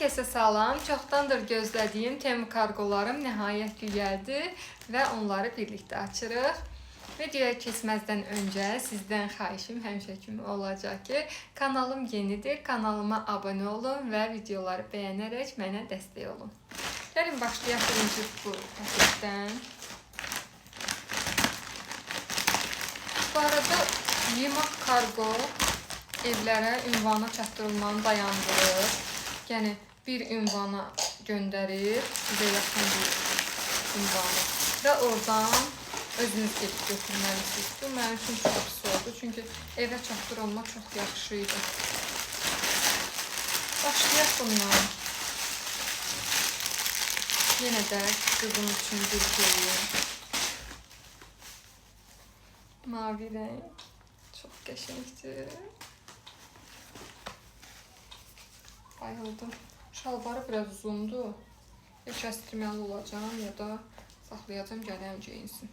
kəsə salam. Çoxdandır gözlədiyim Temu kargolarım nəhayət ki gəldi və onları birlikdə açırıq. Videoya keçməzdən öncə sizdən xahişim həmişə kimi olacaq ki, kanalım yenidir, kanalıma abunə olun və videoları bəyənərək mənə dəstək olun. Gəlin başlayaq birinci bu paketdən. Bu arada Yemaq Kargo evlərə ünvana çatdırılmanı dayandırır. Yəni bir ünvana göndərir, sizə yaxın bir ünvana və oradan özünüz gedib götürməlisiniz. Bu mənim üçün çox pis oldu, çünki evə çatdırılma çox yaxşı idi. Başlayaq bundan. Yenə də qızım üçün bir şeyim. Mavi renk. Çox qəşəngdir. Bayıldım. Şalvarı biraz uzundur. Ya kəstirməli olacağım, ya da saxlayacağım gələn geyinsin.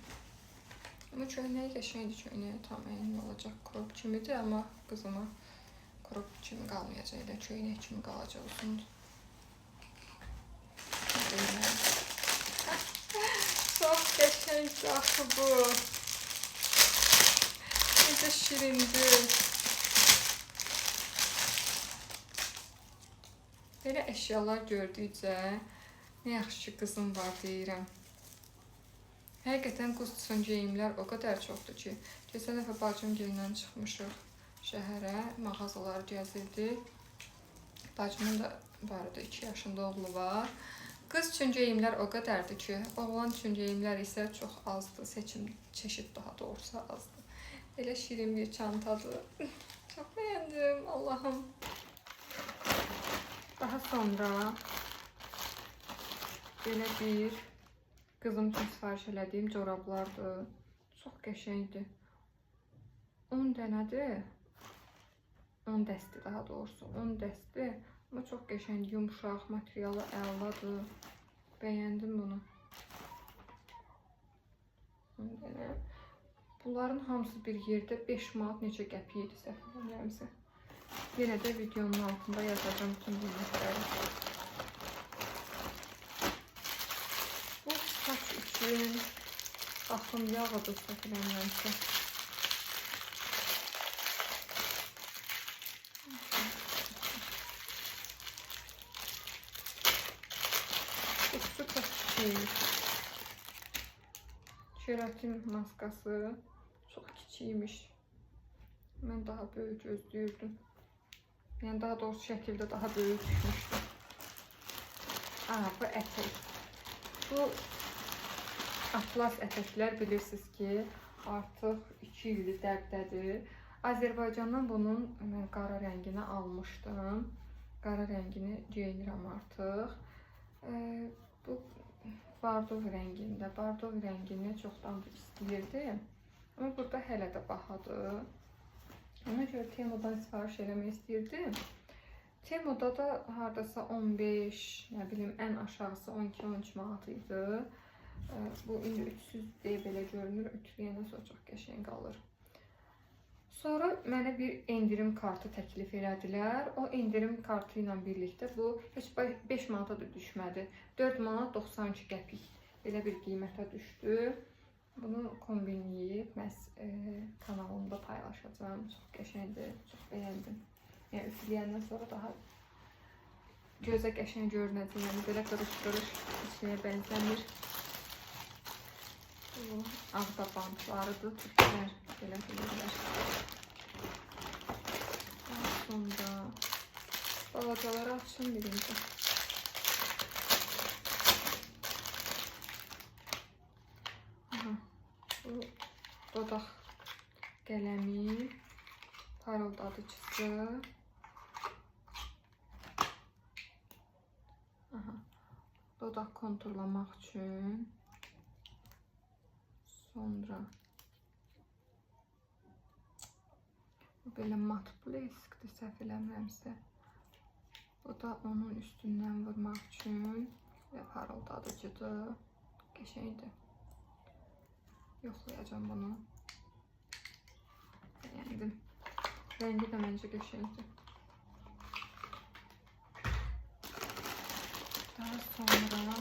Amma köynəyi qəşəngdir, köynəyi tam əyni olacaq. Krop kimidir, amma qızıma krop kimi qalmayacaq, elə köynək kimi qalacaq uzundur. Çox qəşəngdir axı bu. Necə şirindir. Belə əşyalar gördükcə nə yaxşı ki qızım var deyirəm. Həqiqətən qız üçün geyimlər o qədər çoxdur ki, keçən dəfə bacım geyimlə çıxmışıq şəhərə, mağazaları gəzirdik. Bacımın da bu arada 2 yaşında oğlu var. Qız üçün geyimlər o qədərdir ki, oğlan üçün geyimlər isə çox azdır, seçim çeşid daha doğrusu azdır. Elə şirin bir çantadır. Çox bəyəndim, Allahım. Daha sonra belə bir qızım üçün sifariş elədiyim corablardır. Çox qəşəngdir. 10 dənədir. 10 dəsti daha doğrusu. 10 dəsti. Amma çox qəşəngdir, yumuşaq, materialı əladır. Bəyəndim bunu. 10 dənə. Bunların hamısı bir yerdə 5 manat neçə qəpik idi, səhv eləmirəmsə. Yenə də videonun altında yazacağım bütün qiymətləri. Bu saç üçün baxım yağıdır, səhv eləmirəmsə. Bu super kiçik. Keratin maskası çox kiçikmiş. Mən daha böyük gözləyirdim. Yəni daha doğrusu şəkildə daha böyük düşmüşdü. Bu ətək. Bu atlas ətəklər bilirsiniz ki, artıq 2 ildir dərdədir. Azərbaycandan bunun mən qara rəngini almışdım. Qara rəngini geyinirəm artıq. Bu bardov rəngində. Bardov rəngini çoxdandır istəyirdim. Amma burada hələ də bahadır. Ona görə Temu'dan sifariş eləmək istəyirdim. Temu'da da hardasa 15, nə bilim, ən aşağısı 12-13 manat idi. Bu indi ütüsüz deyə belə görünür. Ütüləyəndən sonra çox qəşəng qalır. Sonra mənə bir endirim kartı təklif elədilər. O endirim kartı ilə birlikdə bu heç 5 manata da düşmədi. 4 manat 92 qəpik belə bir qiymətə düşdü. Bunu kombinləyib məhz kanalımda paylaşacağım. Çox qəşəngdir, çox bəyəndim. Yəni ütüləyəndən sonra daha gözə qəşəng görünəcək. Yəni belə qırış-qırış şeyə bənzəmir. Bu ağda bantlarıdır, türklər belə bilirlər. Daha sonra balacaları açın birinci. Bu dodaq qələmi, parıldadıcısı. Dodaq konturlamaq üçün. Sonra belə mat pleskdir, səhv eləmirəmsə. Bu da onun üstündən vurmaq üçün və parıldadıcıdır. Qəşəngdir. Yoxlayacağım bunu. Bəyəndim. Rəngi də məncə qəşəngdir. Daha sonra burada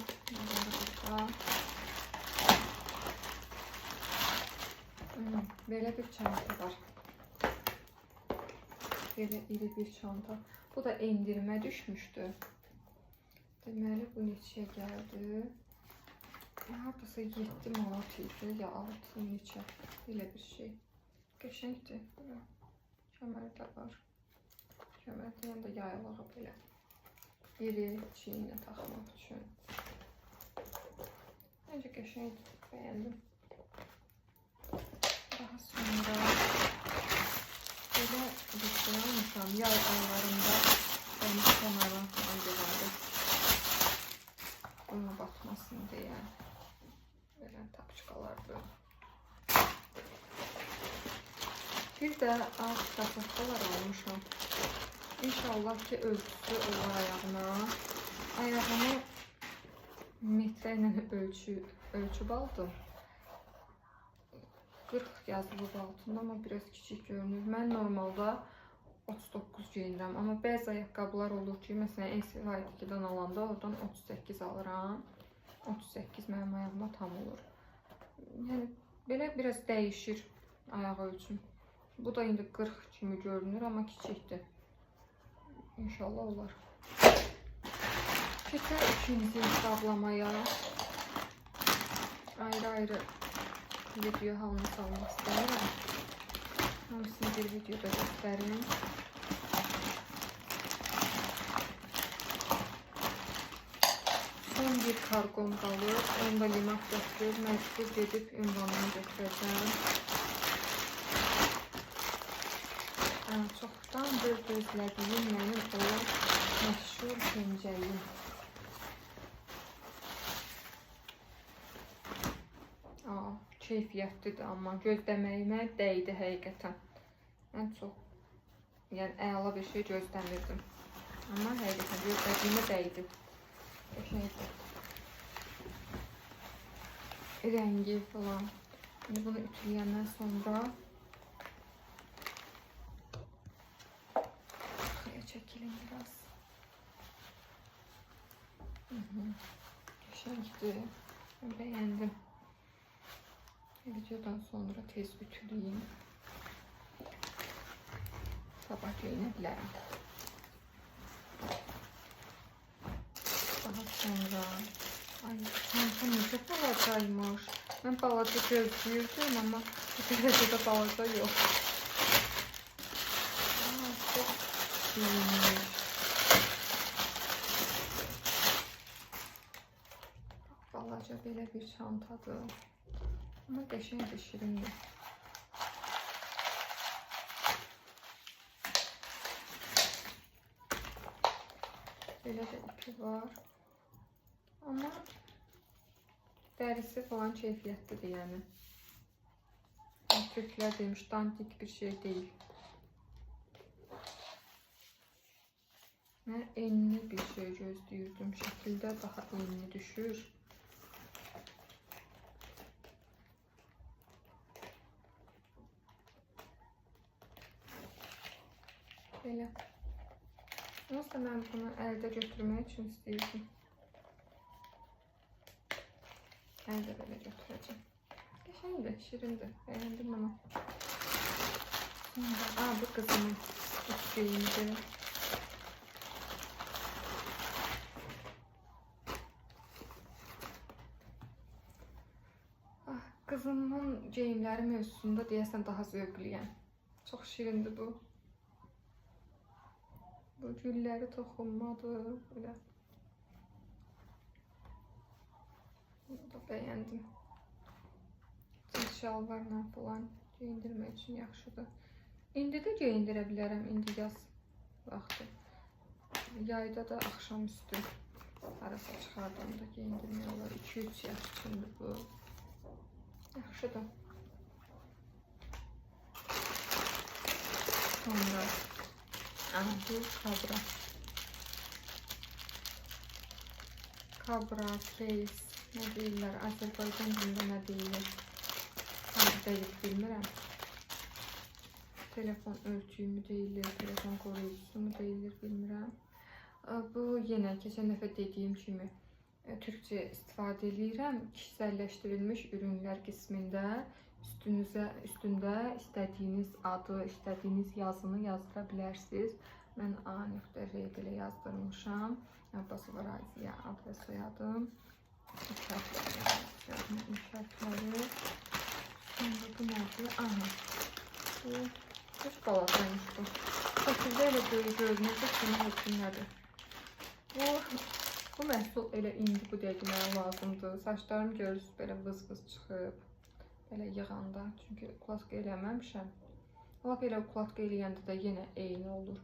böyle bir çanta var. Böyle iri bir çanta. Bu da endirime düşmüştü. Deməli bu neçəyə gəldi? Hardasa 7 manat idi ya 6 neçə. Belə bir şey. Qəşəngdir. Kəməri də var. Kəmərdə yanında yaylağı belə. İri çiyinə taxmaq üçün. Məncə qəşəngdir. Bəyəndim. Daha sonra belə düşünürəm, yay aylarında dəniz kenarına falan gelərdi. Ona batmasın deyə belə tapçıqalardı. Bir də ağ kasatkalar almışam. İnşallah ki ölçüsü olur ayağına. Ayağımı metre ilə ölçüb aldım. 40 yazılıb altında, amma biraz kiçik görünür. Mən normalda 39 geyinirəm, amma bəzi ayaqqabılar olur ki, məsələn SY2-dən alanda oradan 38 alıram. 38 mənim ayağıma tam olur. Yəni belə biraz dəyişir ayaq ölçüm. Bu da indi 40 kimi görünür, amma kiçikdir. İnşallah olar. Keçək ikinci hesablamaya. Ayrı-ayrı video halını salmaq istəyirəm. Hamısını bir videoda göstərim. Son bir kargom qalır. Onu da limak götürür. Məcbur gedib ünvanını götürəcəm. Çoxdandır gözlədiyim mənim o məşhur pencəyim. Keyfiyyətlidir, amma gözləməyimə dəydi həqiqətən. Mən çox, yəni əla bir şey gözləmirdim. Amma həqiqətən gözlədiyimə dəydi. Qəşəngdir. Rəngi falan. Şimdi bunu ütüləyəndən sonra şuraya çəkilin biraz. Qəşəngdir. Bəyəndim. Videodan sonra tez ütüleyeyim. Sabah giyinebilirim. Daha sonra çantam necə balacaymış. Mən balaca gözləyirdim, amma bu dərəcədə balaca yox. Çox giyinmiş. Balaca belə bir çantadır. Ama qəşəngdir, şirindir. Belə də ipi var. Amma dərisi falan keyfiyyətlidir yəni. Türklər demiş, dandik bir şey deyil. Mən enli bir şey gözləyirdim. Şəkildə daha enli düşür. Belə. Nasıl mən bunu əldə götürmək üçün istəyirdim. Əldə belə götürəcəm. Qəşəngdir, şirindir. Bəyəndim bunu. Bu qızımın üstüyündür. Qızımın geyimləri mövzusunda deyəsən daha zövqlüyəm. Çox şirindir bu. Bu gülləri toxunmadır. Belə. Bunu da bəyəndim. Cins şalvarla falan geyindirmək üçün yaxşıdır. İndi də geyindirə bilərəm. İndi yaz vaxtı. Yayda da axşamüstü arasa çıxardığımda geyindirmək olar. 2-3 yaş üçündür bu. Yaxşıdır. Sonra bu kabra. Kabra, case, nə deyirlər, Azərbaycan dilində nə deyirlər? Deyil, bilmirəm. Telefon ölçüyü mü deyirlər, telefon qoruyucusu mu deyirlər, bilmirəm. Bu yenə keçən dəfə dediyim kimi Türkçe istifadə edirəm. Kişiselləşdirilmiş ürünlər qismində üstündə istədiyiniz adı, istədiyiniz yazını yazdıra bilərsiniz. Mən A.R ilə yazdırmışam. Abbasova Raziyə ad və soyadım. İşarətləri. Sonra bu nədir? Aha. Bu üç balataymış bu. Şəkildə elə görünəcək kimi həkimlədir. Bu məhsul elə indi bu dəqiqə mənə lazımdır. Saçlarım görürsünüz belə vız-vız çıxıb. Belə yığanda. Çünki ukladka eləməmişəm. Lap elə ukladka eləyəndə də yenə eyni olur.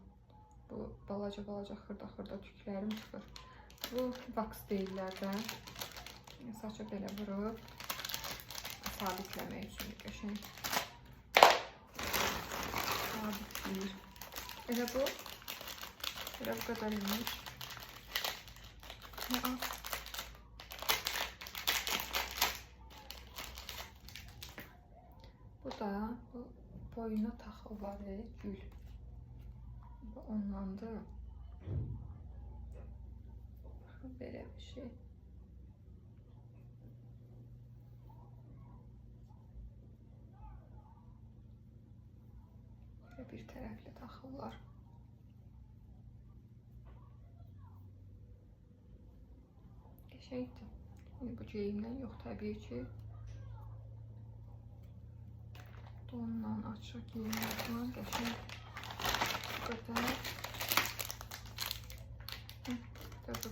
Bu balaca xırda tüklərim çıxır. Bu box deyirlər də. Saçı belə vurub sabitləmək üçün qəşəng. Sabitləyir. Elə bu qədər imiş. Bu da boyuna taxıllar gül. Bu ondandır. Belə bir şey. Bir tərəfli taxıllar. Qəşəngdir. Bu geyimdən yox təbii ki. Donla açıq geyimlərdən qəşəng. Bu qədər. Burada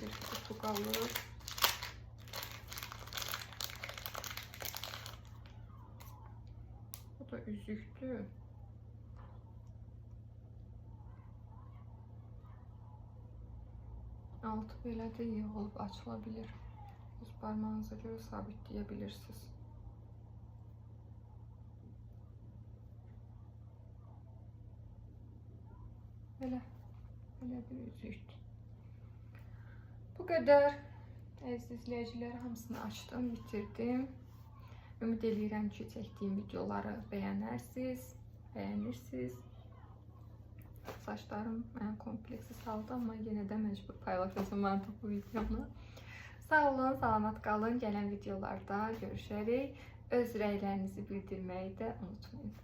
bir kutu qalır. Bu da üzüktür. Altı belə də yığılıb açıla bilir. Öz parmağınıza görə sabitləyə bilirsiniz. Belə bir üzüktür. Bu qədər. Əziz izləyicilər, hamısını açdım, bitirdim. Ümid edirəm ki, çəkdiyim videoları bəyənirsiniz. Saçlarım mən kompleksi saldı, amma yenə də məcbur paylaşacağım artıq bu videonu. Sağ olun, salamat qalın. Gələn videolarda görüşərik. Öz rəylərinizi bildirməyi də unutmayın.